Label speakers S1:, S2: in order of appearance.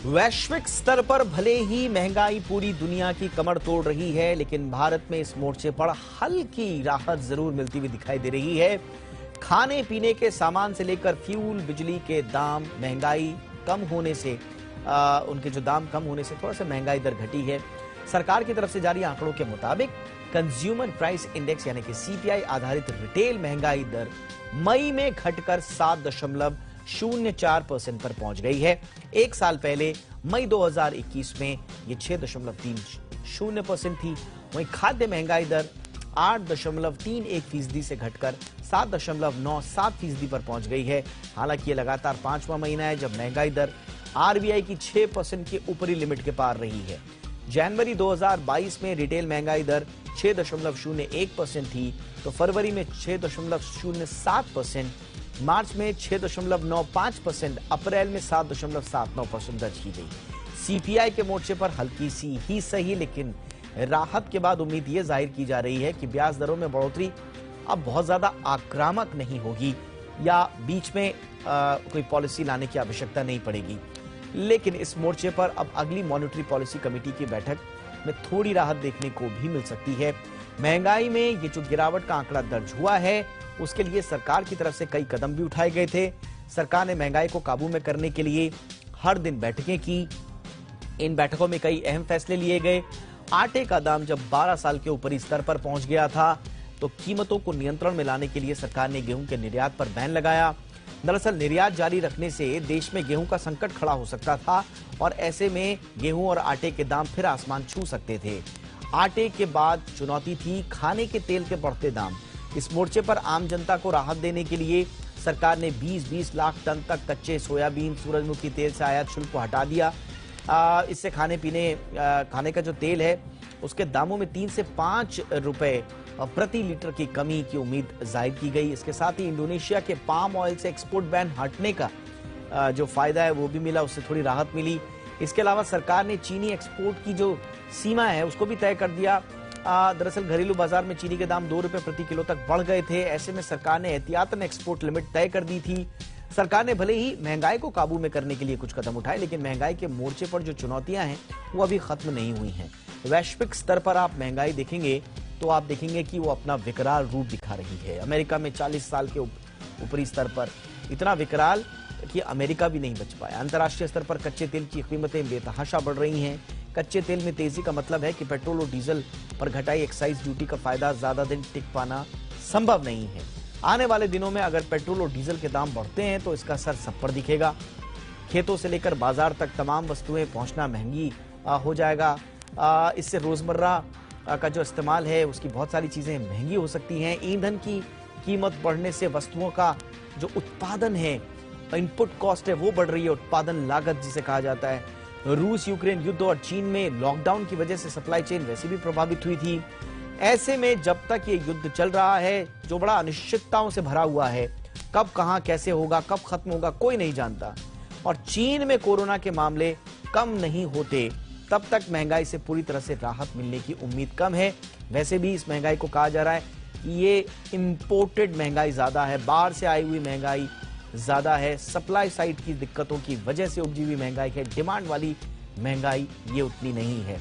S1: वैश्विक स्तर पर भले ही महंगाई पूरी दुनिया की कमर तोड़ रही है, लेकिन भारत में इस मोर्चे पर हल्की राहत जरूर मिलती हुई दिखाई दे रही है। खाने पीने के सामान से लेकर फ्यूल, बिजली के दाम महंगाई कम होने से उनके जो दाम कम होने से थोड़ा सा महंगाई दर घटी है। सरकार की तरफ से जारी आंकड़ों के मुताबिक कंज्यूमर प्राइस इंडेक्स यानी कि सीपीआई आधारित रिटेल महंगाई दर मई में घटकर 7.04% पर पहुंच गई है। एक साल पहले मई 2021 में ये 6.30% थी। वहीं खाद्य महंगाई दर 8.31% से घटकर 7.97% पर पहुंच गई है। हालांकि ये लगातार 5वां महीना है जब महंगाई दर आरबीआई की 6% की ऊपरी लिमिट के पार रही है। जनवरी 2022 में रिटेल महंगाई दर 6.01% थी, तो फरवरी में 6.07%, मार्च में 6.95%, अप्रैल में 7.79% दर्ज की गई। सीपीआई के मोर्चे पर हल्की सी ही सही, लेकिन राहत के बाद उम्मीद यह जाहिर की जा रही है कि ब्याज दरों में बढ़ोतरी अब बहुत ज्यादा आक्रामक नहीं होगी या बीच में कोई पॉलिसी लाने की आवश्यकता नहीं पड़ेगी। लेकिन इस मोर्चे पर अब अगली मॉनेटरी पॉलिसी कमेटी की बैठक में थोड़ी राहत देखने को भी मिल सकती है। महंगाई में ये जो गिरावट का आंकड़ा दर्ज हुआ है, उसके लिए सरकार की तरफ से कई कदम भी उठाए गए थे। सरकार ने महंगाई को काबू में करने के लिए हर दिन बैठकें की। इन बैठकों में कई अहम फैसले लिए गए। आटे का दाम जब 12 साल के ऊपरी स्तर पर पहुंच गया था, तो कीमतों को नियंत्रण में लाने के लिए सरकार ने गेहूं के निर्यात पर बैन लगाया। दरअसल निर्यात जारी रखने से देश में गेहूं का संकट खड़ा हो सकता था और ऐसे में गेहूं और आटे के दाम फिर आसमान छू सकते थे। आटे के बाद चुनौती थी खाने के तेल के बढ़ते दाम। इस मोर्चे पर आम जनता को राहत देने के लिए सरकार ने 20-20 लाख टन तक कच्चे सोयाबीन, सूरजमुखी तेल से आयात शुल्क को हटा दिया। इससे खाने का जो तेल है उसके दामों में 3 से 5 रुपए प्रति लीटर की कमी की उम्मीद जाहिर की गई। इसके साथ ही इंडोनेशिया के पाम ऑयल से एक्सपोर्ट बैन हटने का जो फायदा है वो भी मिला, उससे थोड़ी राहत मिली। इसके अलावा सरकार ने चीनी एक्सपोर्ट की जो सीमा है उसको भी तय कर दिया। दरअसल घरेलू बाजार में चीनी के दाम 2 रुपए प्रति किलो तक बढ़ गए थे। ऐसे में सरकार ने एहतियातन एक्सपोर्ट लिमिट तय कर दी थी। सरकार ने भले ही महंगाई को काबू में करने के लिए कुछ कदम उठाए, लेकिन महंगाई के मोर्चे पर जो चुनौतियां हैं वो अभी खत्म नहीं हुई हैं। वैश्विक स्तर पर आप महंगाई देखेंगे तो आप देखेंगे कि वो अपना विकराल रूप दिखा रही है। अमेरिका में 40 साल के ऊपरी स्तर पर इतना विकराल कि अमेरिका भी नहीं बच पाया। अंतर्राष्ट्रीय स्तर पर कच्चे तेल की कीमतें बेतहाशा बढ़ रही हैं। कच्चे तेल में तेजी का मतलब है कि पेट्रोल और डीजल पर घटाई एक्साइज ड्यूटी का फायदा ज्यादा दिन टिक पाना संभव नहीं है। आने वाले दिनों में अगर पेट्रोल और डीजल के दाम बढ़ते हैं तो इसका असर सब पर दिखेगा। खेतों से लेकर बाजार तक तमाम वस्तुएं पहुंचना महंगी हो जाएगा। इससे रोजमर्रा का जो इस्तेमाल है उसकी बहुत सारी चीजें महंगी हो सकती हैं। ईंधन की कीमत बढ़ने से वस्तुओं का जो उत्पादन है, इनपुट कॉस्ट है, वो बढ़ रही है, उत्पादन लागत जिसे कहा जाता है। रूस यूक्रेन युद्ध और चीन में लॉकडाउन की वजह से सप्लाई चेन वैसे भी प्रभावित हुई थी। ऐसे में जब तक ये युद्ध चल रहा है जो बड़ा अनिश्चितताओं से भरा हुआ है, कब कहां कैसे होगा, कब खत्म होगा, कोई नहीं जानता। और चीन में कोरोना के मामले कम नहीं होते तब तक महंगाई से पूरी तरह से राहत मिलने की उम्मीद कम है। वैसे भी इस महंगाई को कहा जा रहा है कि ये इंपोर्टेड महंगाई ज्यादा है, बाहर से आई हुई महंगाई ज्यादा है। सप्लाई साइड की दिक्कतों की वजह से उपजी हुई महंगाई है, डिमांड वाली महंगाई ये उतनी नहीं है।